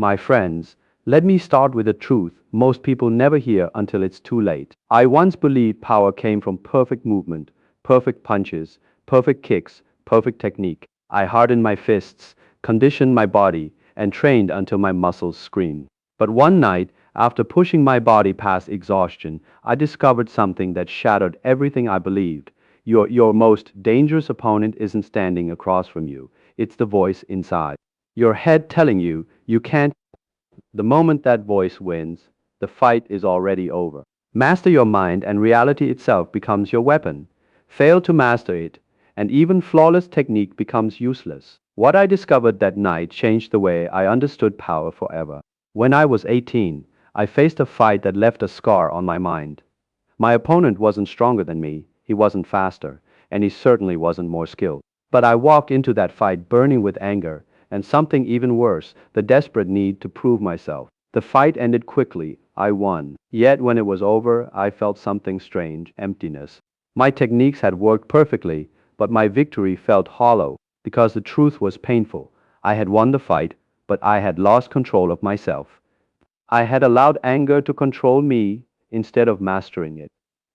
My friends, let me start with a truth most people never hear until it's too late. I once believed power came from perfect movement, perfect punches, perfect kicks, perfect technique. I hardened my fists, conditioned my body, and trained until my muscles screamed. But one night, after pushing my body past exhaustion, I discovered something that shattered everything I believed. Your most dangerous opponent isn't standing across from you, it's the voice inside. Your head telling you you can't. The moment that voice wins, the fight is already over. Master your mind and reality itself becomes your weapon. Fail to master it, and even flawless technique becomes useless. What I discovered that night changed the way I understood power forever. When I was 18, I faced a fight that left a scar on my mind. My opponent wasn't stronger than me, he wasn't faster, and he certainly wasn't more skilled. But I walked into that fight burning with anger, and something even worse, the desperate need to prove myself. The fight ended quickly, I won. Yet when it was over, I felt something strange, emptiness. My techniques had worked perfectly, but my victory felt hollow, because the truth was painful. I had won the fight, but I had lost control of myself. I had allowed anger to control me instead of mastering it.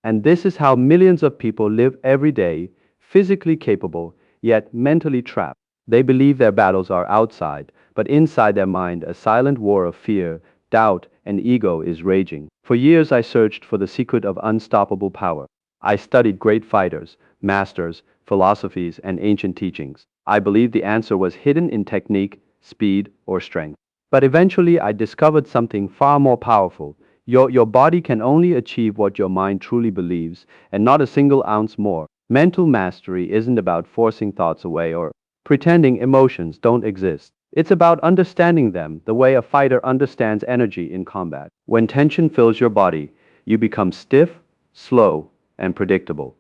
And this is how millions of people live every day, physically capable, yet mentally trapped. They believe their battles are outside, but inside their mind a silent war of fear, doubt, and ego is raging. For years I searched for the secret of unstoppable power. I studied great fighters, masters, philosophies, and ancient teachings. I believed the answer was hidden in technique, speed, or strength. But eventually I discovered something far more powerful. Your body can only achieve what your mind truly believes, and not a single ounce more. Mental mastery isn't about forcing thoughts away or pretending emotions don't exist. It's about understanding them the way a fighter understands energy in combat. When tension fills your body, you become stiff, slow, and predictable.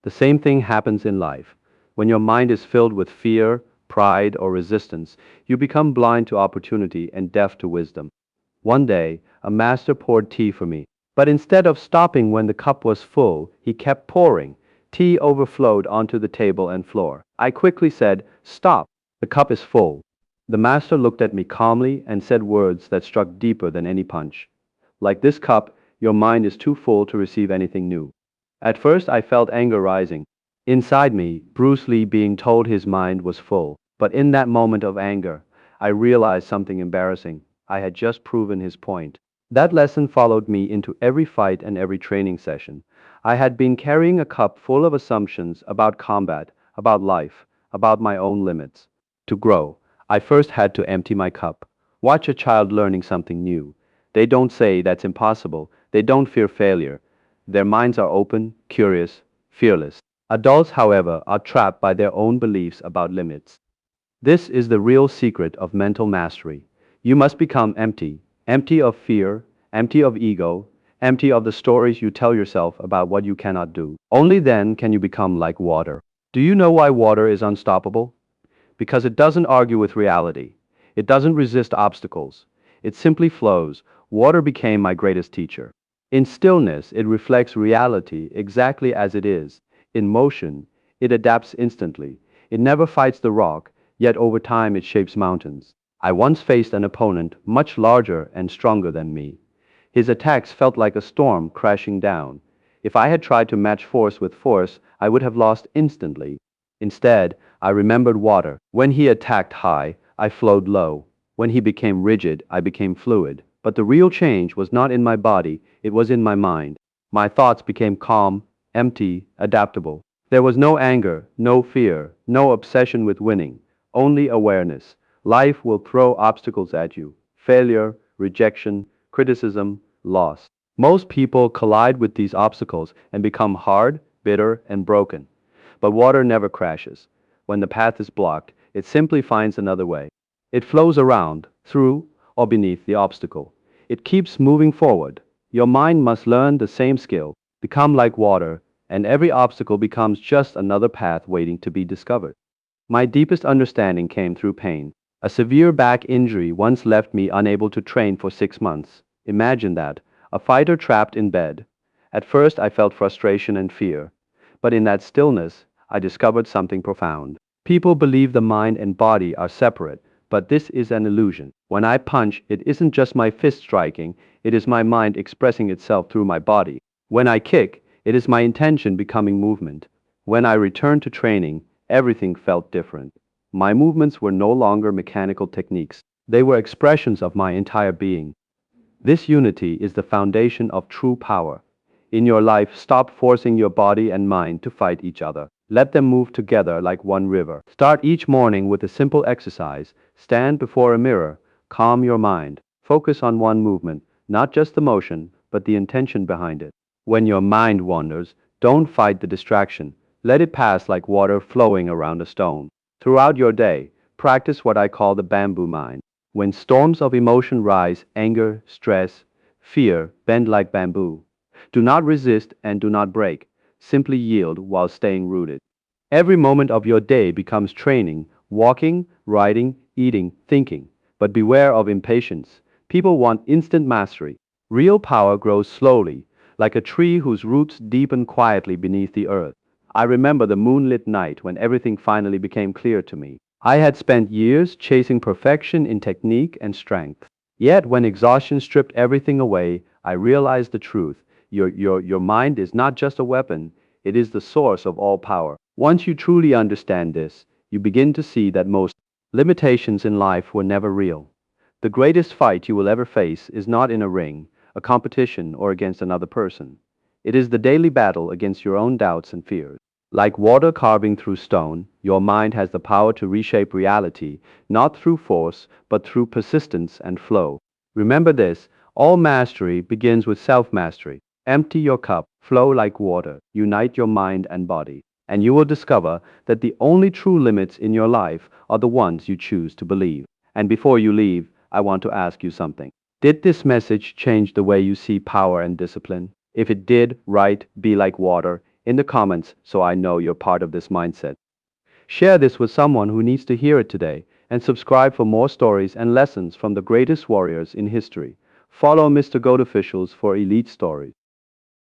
The same thing happens in life. When your mind is filled with fear, pride, or resistance, you become blind to opportunity and deaf to wisdom. One day, a master poured tea for me, but instead of stopping when the cup was full, he kept pouring. Tea overflowed onto the table and floor. I quickly said, "Stop, the cup is full." The master looked at me calmly and said words that struck deeper than any punch. Like this cup, your mind is too full to receive anything new. At first I felt anger rising. Inside me, Bruce Lee being told his mind was full. But in that moment of anger, I realized something embarrassing. I had just proven his point. That lesson followed me into every fight and every training session. I had been carrying a cup full of assumptions about combat, about life, about my own limits. To grow, I first had to empty my cup. Watch a child learning something new. They don't say that's impossible. They don't fear failure. Their minds are open, curious, fearless. Adults, however, are trapped by their own beliefs about limits. This is the real secret of mental mastery. You must become empty, empty of fear, empty of ego, empty of the stories you tell yourself about what you cannot do. Only then can you become like water. Do you know why water is unstoppable? Because it doesn't argue with reality. It doesn't resist obstacles. It simply flows. Water became my greatest teacher. In stillness, it reflects reality exactly as it is. In motion, it adapts instantly. It never fights the rock, yet over time it shapes mountains. I once faced an opponent much larger and stronger than me. His attacks felt like a storm crashing down. If I had tried to match force with force, I would have lost instantly. Instead, I remembered water. When he attacked high, I flowed low. When he became rigid, I became fluid. But the real change was not in my body, it was in my mind. My thoughts became calm, empty, adaptable. There was no anger, no fear, no obsession with winning, only awareness. Life will throw obstacles at you: failure, rejection, criticism, loss. Most people collide with these obstacles and become hard, bitter, and broken. But water never crashes. When the path is blocked, it simply finds another way. It flows around, through, or beneath the obstacle. It keeps moving forward. Your mind must learn the same skill, become like water, and every obstacle becomes just another path waiting to be discovered. My deepest understanding came through pain. A severe back injury once left me unable to train for 6 months. Imagine that, a fighter trapped in bed. At first I felt frustration and fear, but in that stillness, I discovered something profound. People believe the mind and body are separate, But this is an illusion. When I punch, it isn't just my fist striking, it is my mind expressing itself through my body. When I kick, it is my intention becoming movement. When I returned to training, everything felt different. My movements were no longer mechanical techniques. They were expressions of my entire being. This unity is the foundation of true power. In your life, stop forcing your body and mind to fight each other. Let them move together like one river. Start each morning with a simple exercise. Stand before a mirror. Calm your mind. Focus on one movement, not just the motion, but the intention behind it. When your mind wanders, don't fight the distraction. Let it pass like water flowing around a stone. Throughout your day, practice what I call the bamboo mind. When storms of emotion rise, anger, stress, fear, bend like bamboo. Do not resist and do not break. Simply yield while staying rooted. Every moment of your day becomes training, walking, riding, eating, thinking. But beware of impatience. People want instant mastery. Real power grows slowly, like a tree whose roots deepen quietly beneath the earth. I remember the moonlit night when everything finally became clear to me. I had spent years chasing perfection in technique and strength. Yet when exhaustion stripped everything away, I realized the truth. Your mind is not just a weapon, it is the source of all power. Once you truly understand this, you begin to see that most limitations in life were never real. The greatest fight you will ever face is not in a ring, a competition, or against another person. It is the daily battle against your own doubts and fears. Like water carving through stone, your mind has the power to reshape reality, not through force, but through persistence and flow. Remember this, all mastery begins with self-mastery. Empty your cup, flow like water, unite your mind and body, and you will discover that the only true limits in your life are the ones you choose to believe. And before you leave, I want to ask you something. Did this message change the way you see power and discipline? If it did, write "be like water" in the comments so I know you're part of this mindset. Share this with someone who needs to hear it today, and subscribe for more stories and lessons from the greatest warriors in history. Follow Mr. GOATofficials for elite stories.